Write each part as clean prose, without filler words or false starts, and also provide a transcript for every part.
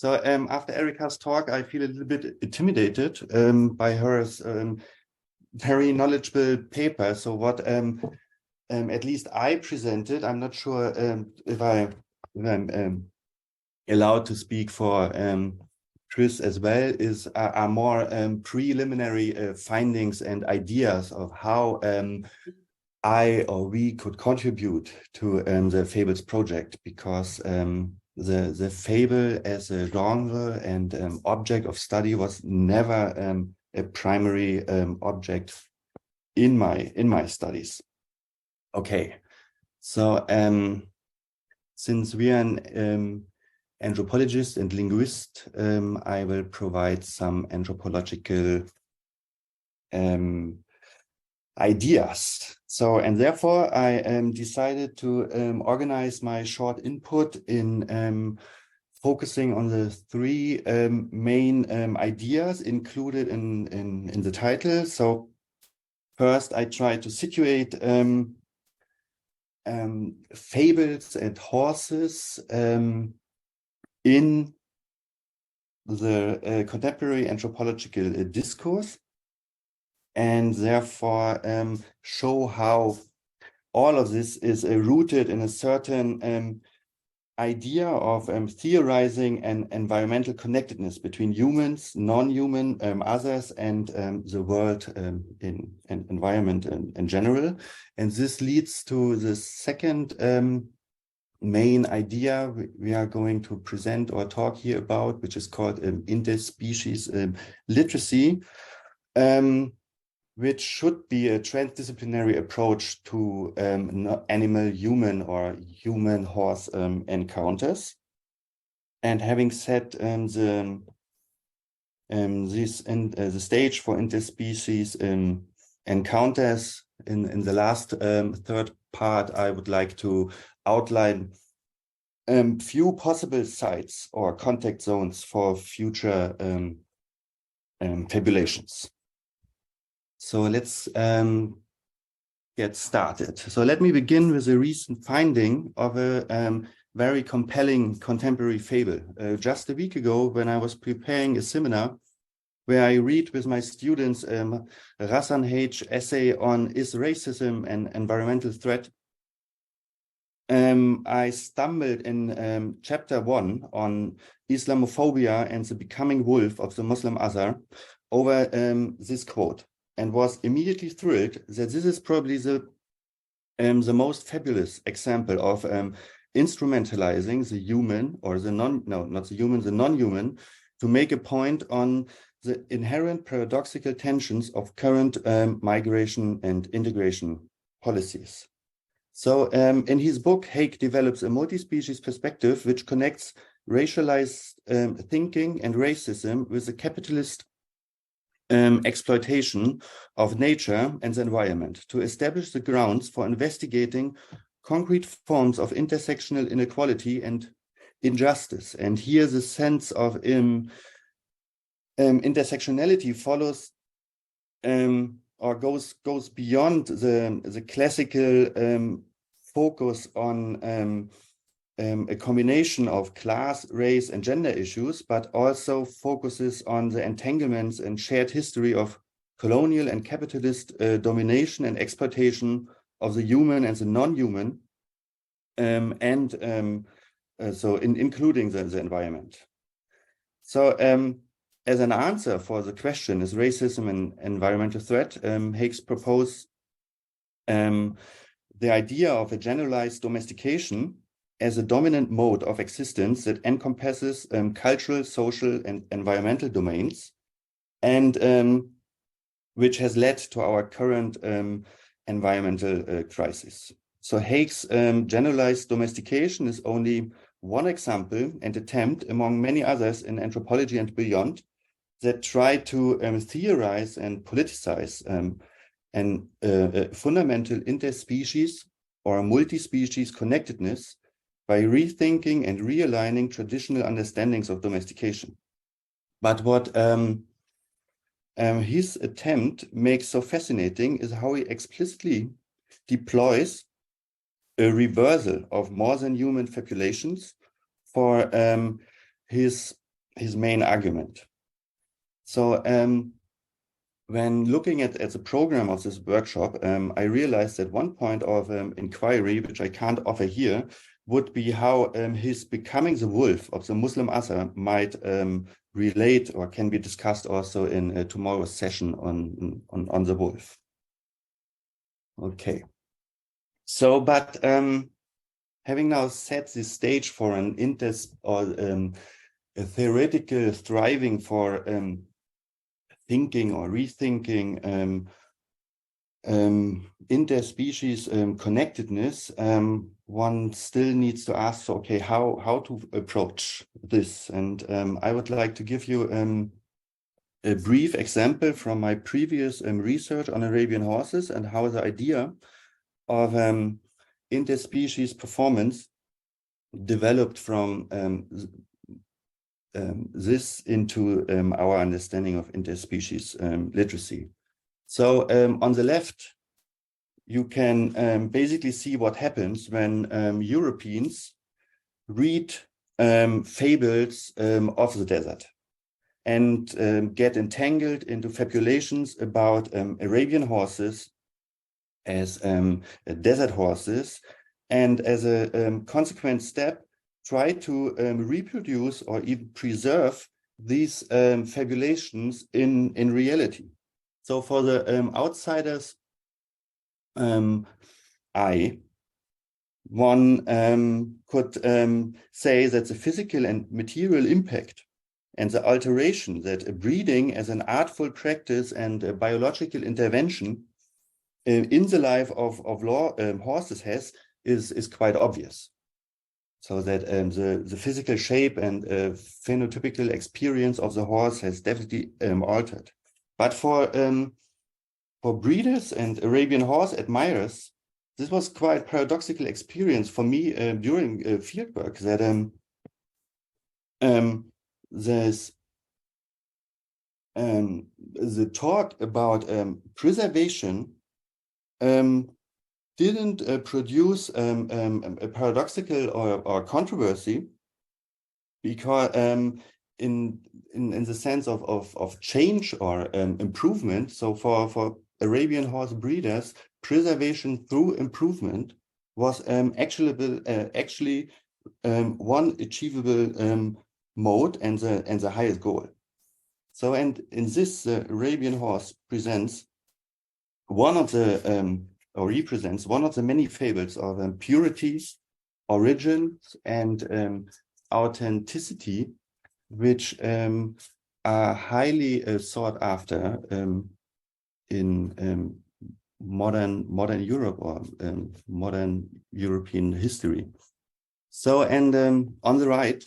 So after Erika's talk, I feel a little bit intimidated by her very knowledgeable paper. So what at least I presented, I'm not sure if I'm allowed to speak for Chris as well, are more preliminary findings and ideas of how I or we could contribute to the Fables project, because the fable as a genre and object of study was never a primary object in my studies. Okay, so since we are an anthropologist and linguist, I will provide some anthropological ideas. So, and therefore I decided to organize my short input in focusing on the three main ideas included in the title. So first I try to situate fables and horses in the contemporary anthropological discourse, and therefore show how all of this is rooted in a certain idea of theorizing an environmental connectedness between humans, non-human, others, and the world in environment in general. And this leads to the second main idea we are going to present or talk here about, which is called interspecies literacy, which should be a transdisciplinary approach to animal-human or human-horse encounters. And having set the stage for interspecies encounters in the last third part, I would like to outline few possible sites or contact zones for future fabulations. So let's get started. So let me begin with a recent finding of a very compelling contemporary fable. Just a week ago, when I was preparing a seminar where I read with my students Rassan H. essay on Is Racism an Environmental Threat? I stumbled in chapter 1 on Islamophobia and the becoming wolf of the Muslim other over this quote, and was immediately thrilled that this is probably the most fabulous example of instrumentalizing the human, or the non-human, to make a point on the inherent paradoxical tensions of current migration and integration policies. So in his book, Haig develops a multi-species perspective which connects racialized thinking and racism with the capitalist exploitation of nature and the environment to establish the grounds for investigating concrete forms of intersectional inequality and injustice. And here the sense of intersectionality follows or goes beyond the classical focus on a combination of class, race, and gender issues, but also focuses on the entanglements and shared history of colonial and capitalist domination and exploitation of the human and the non-human, so including the environment. So as an answer for the question, is racism an environmental threat, Haig's propose the idea of a generalized domestication as a dominant mode of existence that encompasses cultural, social, and environmental domains, and which has led to our current environmental crisis. So Haig's generalized domestication is only one example and attempt among many others in anthropology and beyond that try to theorize and politicize fundamental interspecies or multi-species connectedness by rethinking and realigning traditional understandings of domestication. But what his attempt makes so fascinating is how he explicitly deploys a reversal of more than human fabulations for his his main argument. So when looking at the program of this workshop, I realized that one point of inquiry, which I can't offer here, would be how his becoming the wolf of the Muslim Ummah might relate or can be discussed also in tomorrow's session on the wolf. Okay. So, but having now set the stage for an a theoretical striving for thinking or rethinking interspecies connectedness, one still needs to ask, so, okay, how to approach this? And I would like to give you a brief example from my previous research on Arabian horses and how the idea of interspecies performance developed from this into our understanding of interspecies literacy. So on the left, you can basically see what happens when Europeans read fables of the desert and get entangled into fabulations about Arabian horses as desert horses, and as a consequent step, try to reproduce or even preserve these fabulations in reality. So for the outsider's eye, one could say that the physical and material impact and the alteration that breeding as an artful practice and a biological intervention in the life of horses is quite obvious. So that the physical shape and phenotypical experience of the horse has definitely altered. But for breeders and Arabian horse admirers, this was quite paradoxical experience for me during fieldwork, that there's the talk about preservation didn't produce a paradoxical or controversy, because in the sense of change or improvement. So for Arabian horse breeders, preservation through improvement was actually one achievable mode and the highest goal. So, and in this, the Arabian horse presents one of the or represents one of the many fables of purity, origins, and authenticity, which are highly sought after in modern Europe or modern European history. So, and on the right,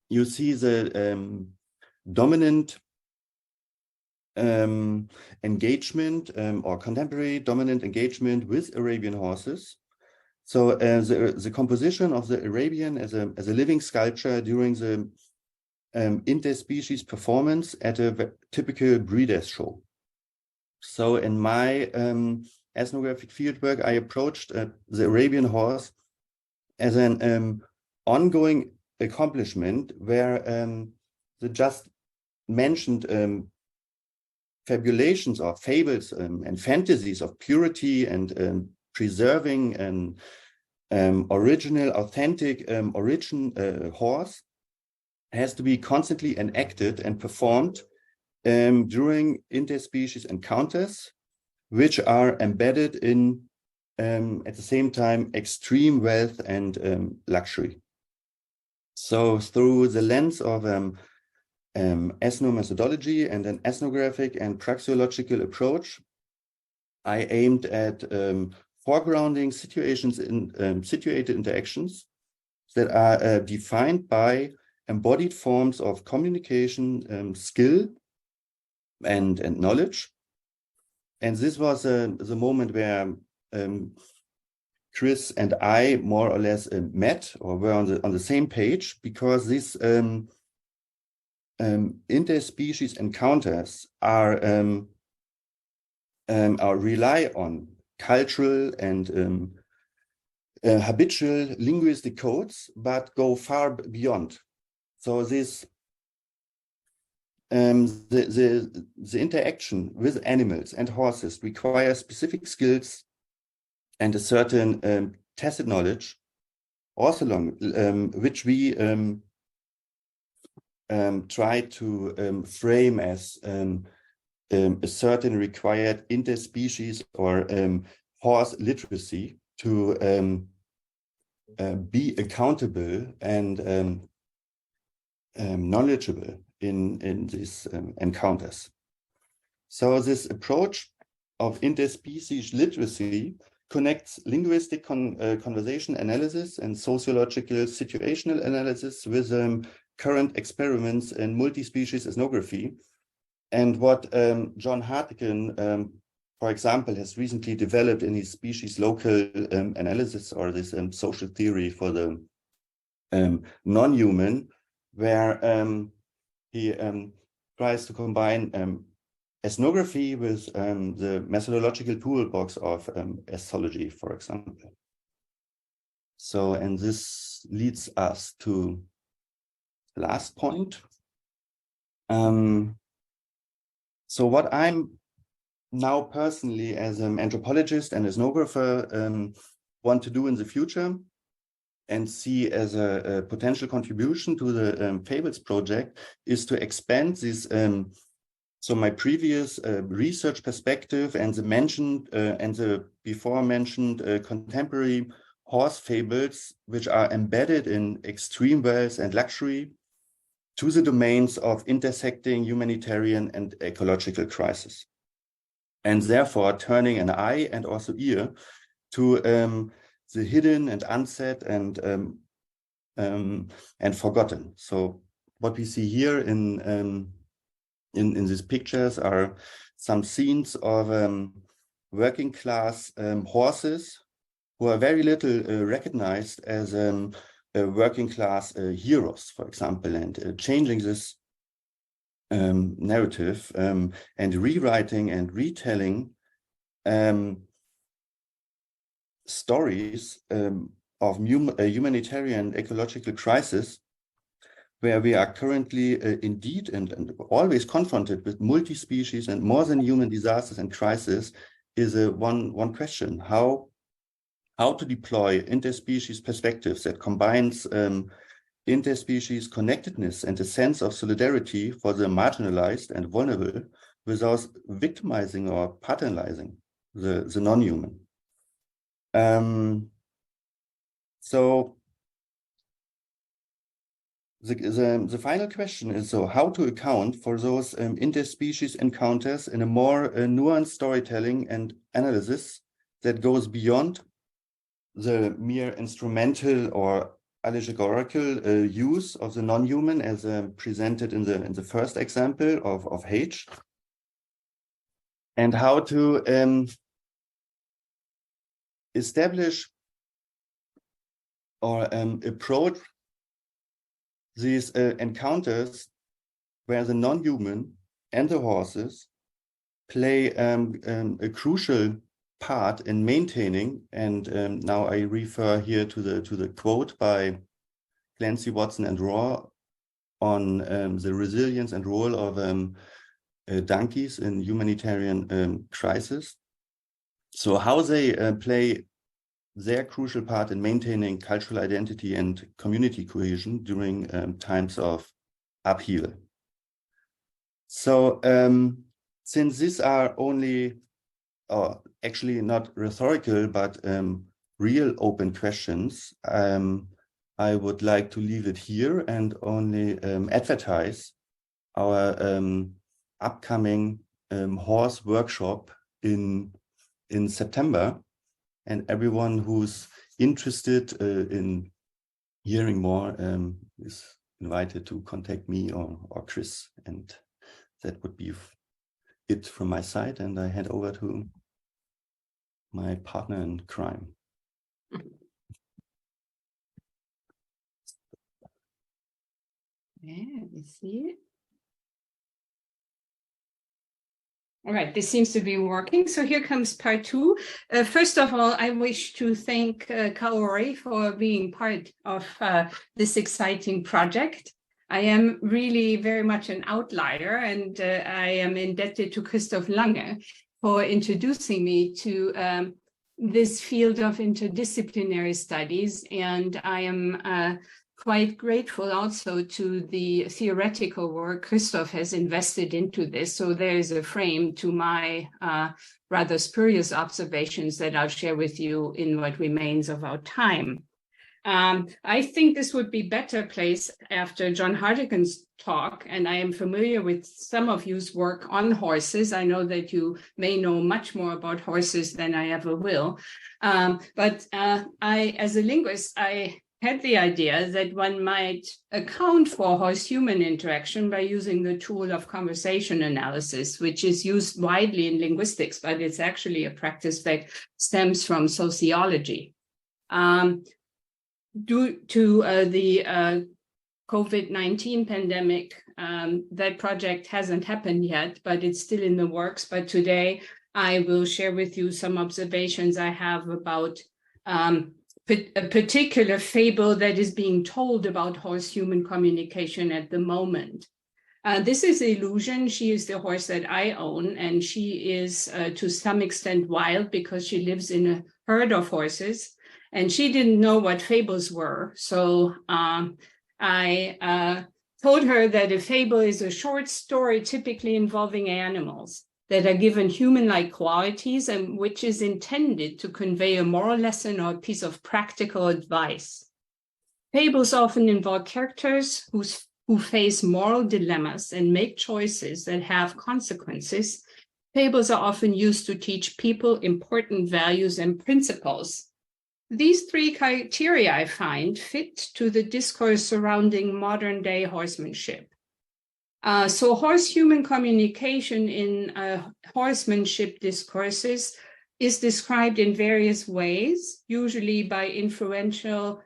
you see the dominant engagement or contemporary dominant engagement with Arabian horses. So the composition of the Arabian as a living sculpture during the interspecies performance at a typical breeders' show. So in my ethnographic fieldwork, I approached the Arabian horse as an ongoing accomplishment where the just mentioned fabulations or fables and fantasies of purity and preserving an original, authentic horse has to be constantly enacted and performed during interspecies encounters, which are embedded in, at the same time, extreme wealth and luxury. So through the lens of ethnomethodology and an ethnographic and praxeological approach, I aimed at foregrounding situations in situated interactions that are defined by embodied forms of communication, skill, and knowledge. And this was the moment where Chris and I more or less met or were on the same page, because these interspecies encounters are rely on cultural and habitual linguistic codes, but go far beyond. So this the interaction with animals and horses requires specific skills and a certain tacit knowledge, also which we try to frame as a certain required interspecies or horse literacy to be accountable and knowledgeable in these encounters. So this approach of interspecies literacy connects linguistic conversation analysis and sociological situational analysis with current experiments in multi-species ethnography. And what John Hartigan, for example, has recently developed in his species local analysis, or this social theory for the non-human, where he tries to combine ethnography with the methodological toolbox of ethology, for example. So, and this leads us to the last point. So what I'm now personally as an anthropologist and ethnographer want to do in the future and see as a potential contribution to the Fables project is to expand this, so my previous research perspective and the mentioned and the before mentioned contemporary horse fables, which are embedded in extreme wealth and luxury, to the domains of intersecting humanitarian and ecological crisis. And therefore turning an eye and also ear to the hidden and unsaid and forgotten. So what we see here in these pictures are some scenes of working class horses who are very little recognized as working class heroes, for example, and changing this narrative and rewriting and retelling stories of a humanitarian ecological crisis, where we are currently indeed and always confronted with multi-species and more than human disasters and crises, is one question: how to deploy interspecies perspectives that combines interspecies connectedness and a sense of solidarity for the marginalized and vulnerable without victimizing or paternalizing the non-human. So the final question is, so how to account for those interspecies encounters in a more nuanced storytelling and analysis that goes beyond the mere instrumental or allegorical use of the non-human as presented in the first example of H, and how to establish or approach these encounters where the non-human and the horses play a crucial part in maintaining, and now I refer here to the quote by Clancy, Watson, and Raw on the resilience and role of donkeys in humanitarian crisis. So how they play their crucial part in maintaining cultural identity and community cohesion during times of upheaval. So since these are only actually not rhetorical, but real open questions, I would like to leave it here and only advertise our upcoming horse workshop in September. And everyone who's interested in hearing more is invited to contact me or Chris. And that would be it from my side. And I hand over to my partner in crime. Yeah, let me see. All right, this seems to be working. So here comes part two. First of all, I wish to thank Kaori for being part of this exciting project. I am really very much an outlier, and I am indebted to Christoph Lange for introducing me to this field of interdisciplinary studies. And I am quite grateful also to the theoretical work Christoph has invested into this. So there is a frame to my rather spurious observations that I'll share with you in what remains of our time. I think this would be better placed after John Hartigan's talk, and I am familiar with some of you's work on horses. I know that you may know much more about horses than I ever will. But as a linguist, I had the idea that one might account for horse-human interaction by using the tool of conversation analysis, which is used widely in linguistics, but it's actually a practice that stems from sociology. Due to the COVID-19 pandemic, that project hasn't happened yet, but it's still in the works. But today I will share with you some observations I have about a particular fable that is being told about horse-human communication at the moment. This is Illusion. She is the horse that I own, and she is to some extent wild because she lives in a herd of horses. And she didn't know what fables were. So I told her that a fable is a short story typically involving animals that are given human-like qualities and which is intended to convey a moral lesson or a piece of practical advice. Fables often involve characters who face moral dilemmas and make choices that have consequences. Fables are often used to teach people important values and principles. These three criteria, I find, fit to the discourse surrounding modern-day horsemanship. So horse-human communication in horsemanship discourses is described in various ways, usually by influential,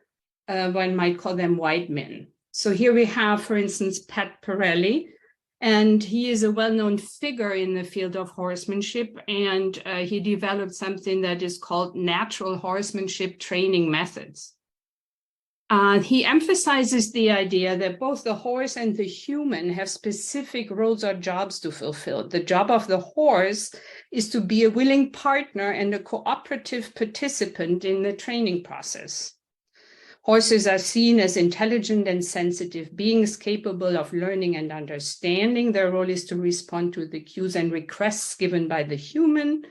one might call them white men. So here we have, for instance, Pat Pirelli, and he is a well-known figure in the field of horsemanship, and he developed something that is called natural horsemanship training methods. He emphasizes the idea that both the horse and the human have specific roles or jobs to fulfill. The job of the horse is to be a willing partner and a cooperative participant in the training process. Horses are seen as intelligent and sensitive beings capable of learning and understanding. Their role is to respond to the cues and requests given by the human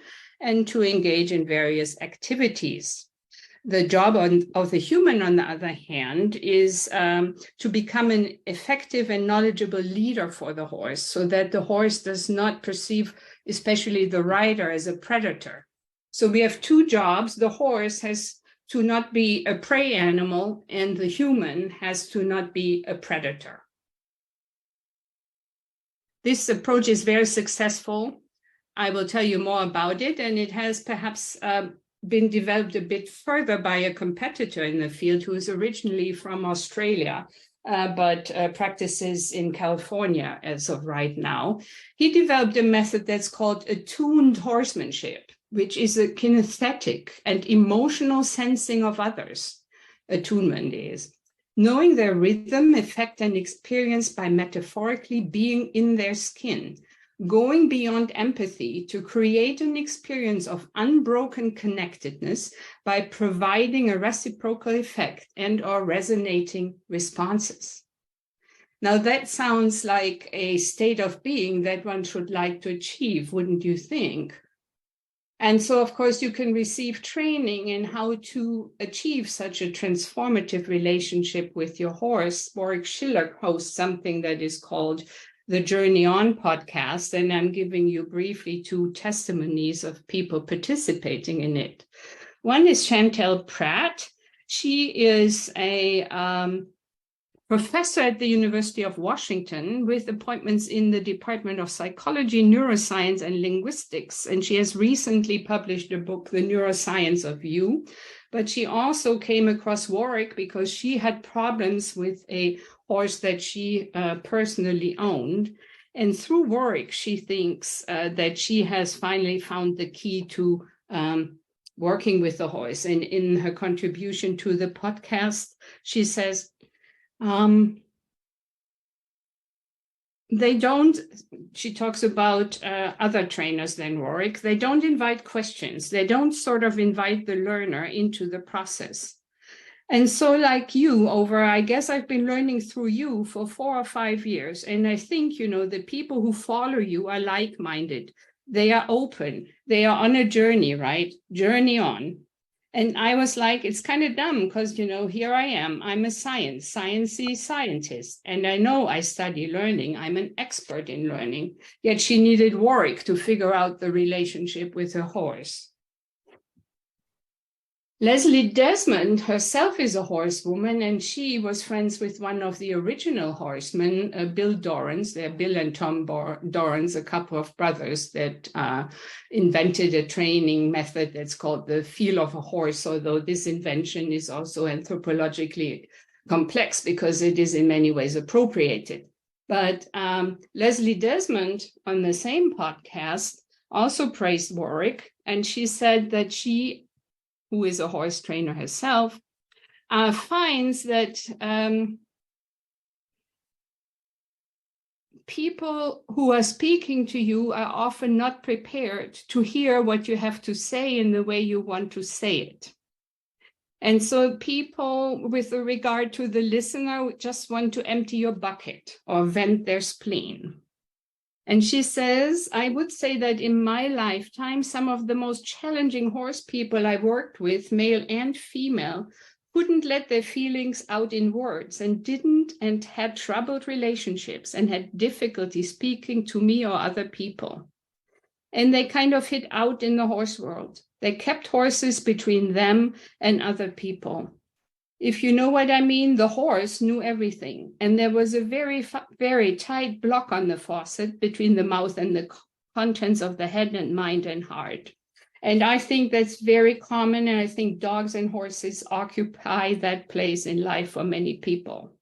and to engage in various activities. The job of the human, on the other hand, is to become an effective and knowledgeable leader for the horse so that the horse does not perceive, especially the rider, as a predator. So we have two jobs. The horse has to not be a prey animal, and the human has to not be a predator. This approach is very successful. I will tell you more about it, and it has perhaps been developed a bit further by a competitor in the field who is originally from Australia, but practices in California as of right now. He developed a method that's called attuned horsemanship, which is a kinesthetic and emotional sensing of others. Attunement is knowing their rhythm, effect, and experience by metaphorically being in their skin, going beyond empathy to create an experience of unbroken connectedness by providing a reciprocal effect and/or resonating responses. Now that sounds like a state of being that one should like to achieve, wouldn't you think? And so, of course, you can receive training in how to achieve such a transformative relationship with your horse. Warwick Schiller hosts something that is called the Journey On podcast, and I'm giving you briefly two testimonies of people participating in it. One is Chantel Pratt. She is a professor at the University of Washington with appointments in the Department of Psychology, Neuroscience, and Linguistics. And she has recently published a book, The Neuroscience of You. But she also came across Warwick because she had problems with a horse that she personally owned. And through Warwick, she thinks that she has finally found the key to working with the horse. And in her contribution to the podcast, she says, they don't, she talks about other trainers than Warwick, they don't invite questions. They don't sort of invite the learner into the process. And so like you I guess I've been learning through you for 4 or 5 years. And I think, the people who follow you are like-minded. They are open. They are on a journey, right? Journey on. And I was like, it's kind of dumb because, here I am. I'm a sciencey scientist. And I know I study learning. I'm an expert in learning. Yet she needed Warwick to figure out the relationship with her horse. Leslie Desmond herself is a horsewoman, and she was friends with one of the original horsemen, Bill Dorrance. They're Bill and Tom Dorrance, a couple of brothers that invented a training method that's called the feel of a horse, although this invention is also anthropologically complex because it is in many ways appropriated. But Leslie Desmond on the same podcast also praised Warwick, and she said that she, who is a horse trainer herself, finds that people who are speaking to you are often not prepared to hear what you have to say in the way you want to say it. And so people, with regard to the listener, just want to empty your bucket or vent their spleen. And she says, I would say that in my lifetime, some of the most challenging horse people I worked with, male and female, couldn't let their feelings out in words and had troubled relationships and had difficulty speaking to me or other people. And they kind of hid out in the horse world. They kept horses between them and other people. If you know what I mean, the horse knew everything. And there was a very, very tight block on the faucet between the mouth and the contents of the head and mind and heart. And I think that's very common. And I think dogs and horses occupy that place in life for many people.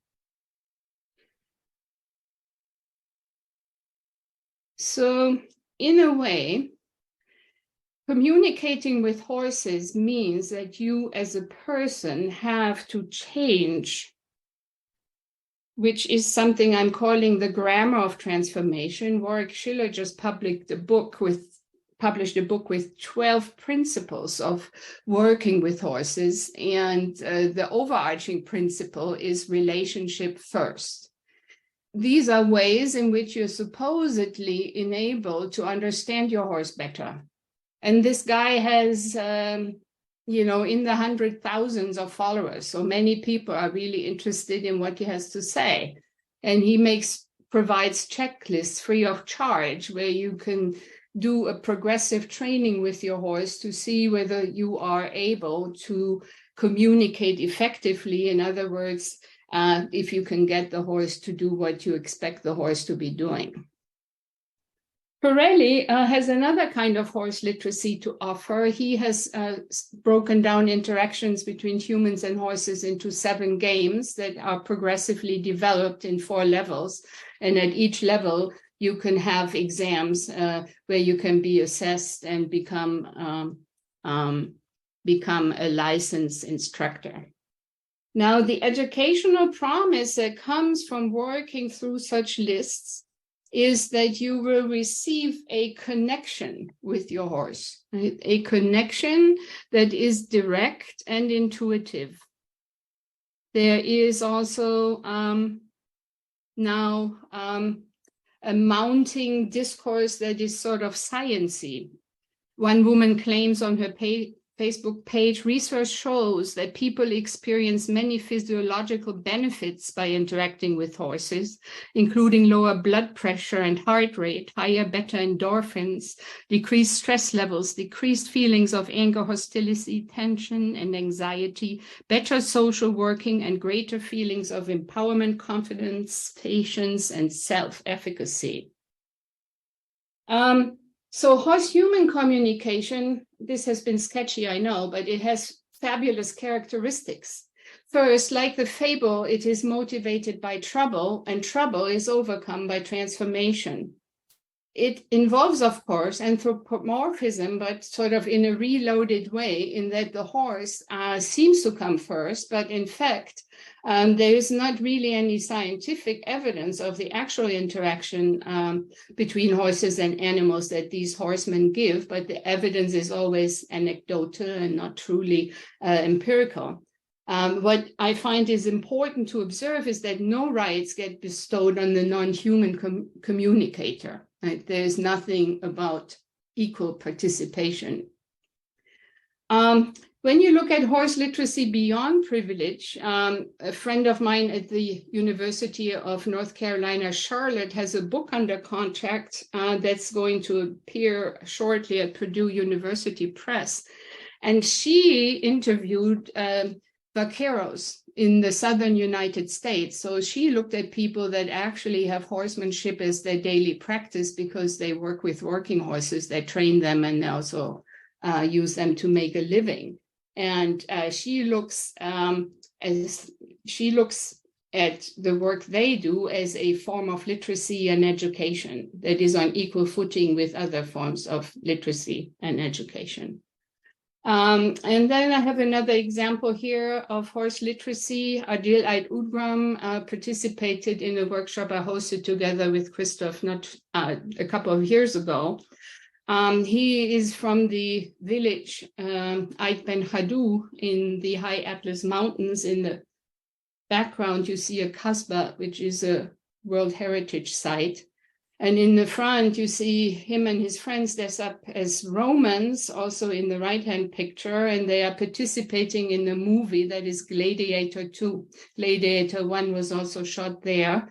So in a way, communicating with horses means that you as a person have to change, which is something I'm calling the grammar of transformation. Warwick Schiller just published a book with 12 principles of working with horses. And the overarching principle is relationship first. These are ways in which you're supposedly enabled to understand your horse better. And this guy has, in the 100,000s of followers. So many people are really interested in what he has to say. And he provides checklists free of charge where you can do a progressive training with your horse to see whether you are able to communicate effectively. In other words, if you can get the horse to do what you expect the horse to be doing. Pirelli has another kind of horse literacy to offer. He has broken down interactions between humans and horses into 7 games that are progressively developed in 4 levels. And at each level, you can have exams where you can be assessed and become a licensed instructor. Now, the educational promise that comes from working through such lists is that you will receive a connection with your horse, right? A connection that is direct and intuitive. There is also now a mounting discourse that is sort of sciencey. One woman claims on her Facebook page, research shows that people experience many physiological benefits by interacting with horses, including lower blood pressure and heart rate, higher beta endorphins, decreased stress levels, decreased feelings of anger, hostility, tension, and anxiety, better social working, and greater feelings of empowerment, confidence, patience, and self-efficacy. So horse-human communication, this has been sketchy, I know, but it has fabulous characteristics. First, like the fable, it is motivated by trouble, and trouble is overcome by transformation. It involves, of course, anthropomorphism, but sort of in a reloaded way, in that the horse seems to come first, but in fact, There is not really any scientific evidence of the actual interaction between horses and animals that these horsemen give, but the evidence is always anecdotal and not truly empirical. What I find is important to observe is that no rights get bestowed on the non-human communicator. Right? There is nothing about equal participation. When you look at horse literacy beyond privilege, a friend of mine at the University of North Carolina, Charlotte, has a book under contract that's going to appear shortly at Purdue University Press. And she interviewed vaqueros in the southern United States. So she looked at people that actually have horsemanship as their daily practice because they work with working horses, they train them, and they also use them to make a living. And she looks at the work they do as a form of literacy and education that is on equal footing with other forms of literacy and education. And then I have another example here of horse literacy. Adil Ait-Udgram participated in a workshop I hosted together with Christoph a couple of years ago. He is from the village Ait Ben Hadou in the High Atlas Mountains. In the background, you see a kasbah, which is a World Heritage Site. And in the front, you see him and his friends dressed up as Romans, also in the right-hand picture, and they are participating in a movie that is Gladiator 2. Gladiator 1 was also shot there.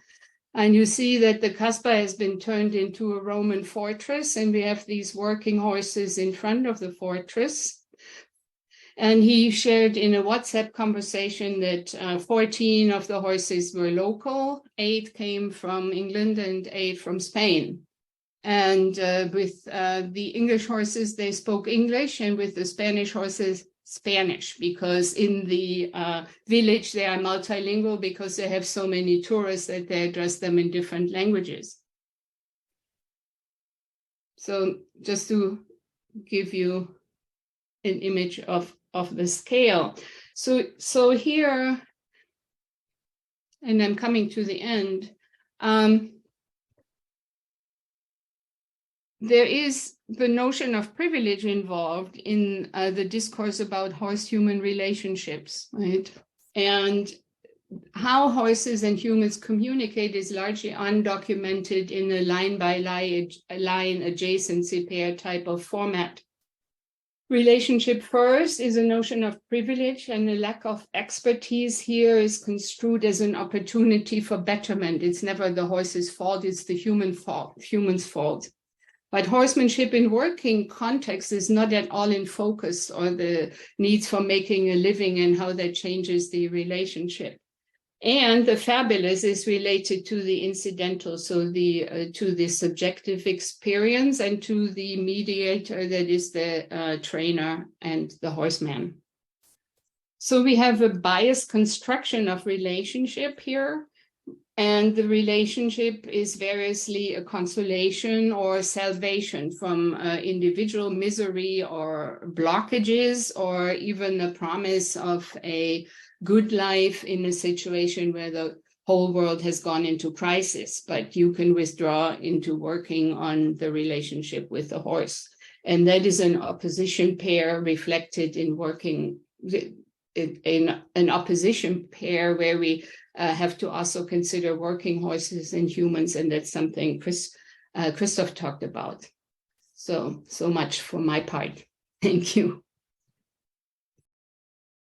And you see that the kasbah has been turned into a Roman fortress, and we have these working horses in front of the fortress. And he shared in a WhatsApp conversation that 14 of the horses were local, 8 came from England and 8 from Spain. And with the English horses, they spoke English, and with the Spanish horses, Spanish, because in the village they are multilingual because they have so many tourists that they address them in different languages. So just to give you an image of the scale. So here, and I'm coming to the end, there is the notion of privilege involved in the discourse about horse-human relationships, right? And how horses and humans communicate is largely undocumented in a line-by-line adjacency pair type of format. Relationship first is a notion of privilege, and a lack of expertise here is construed as an opportunity for betterment. It's never the horse's fault, it's the human's fault. But horsemanship in working context is not at all in focus, or the needs for making a living and how that changes the relationship. And the fabulous is related to the incidental, so to the subjective experience and to the mediator that is the trainer and the horseman. So we have a biased construction of relationship here, and the relationship is variously a consolation or salvation from individual misery or blockages, or even a promise of a good life in a situation where the whole world has gone into crisis, but you can withdraw into working on the relationship with the horse. And that is an opposition pair reflected in working in an opposition pair where we have to also consider working horses and humans, and that's something Christoph talked about. So much for my part. Thank you.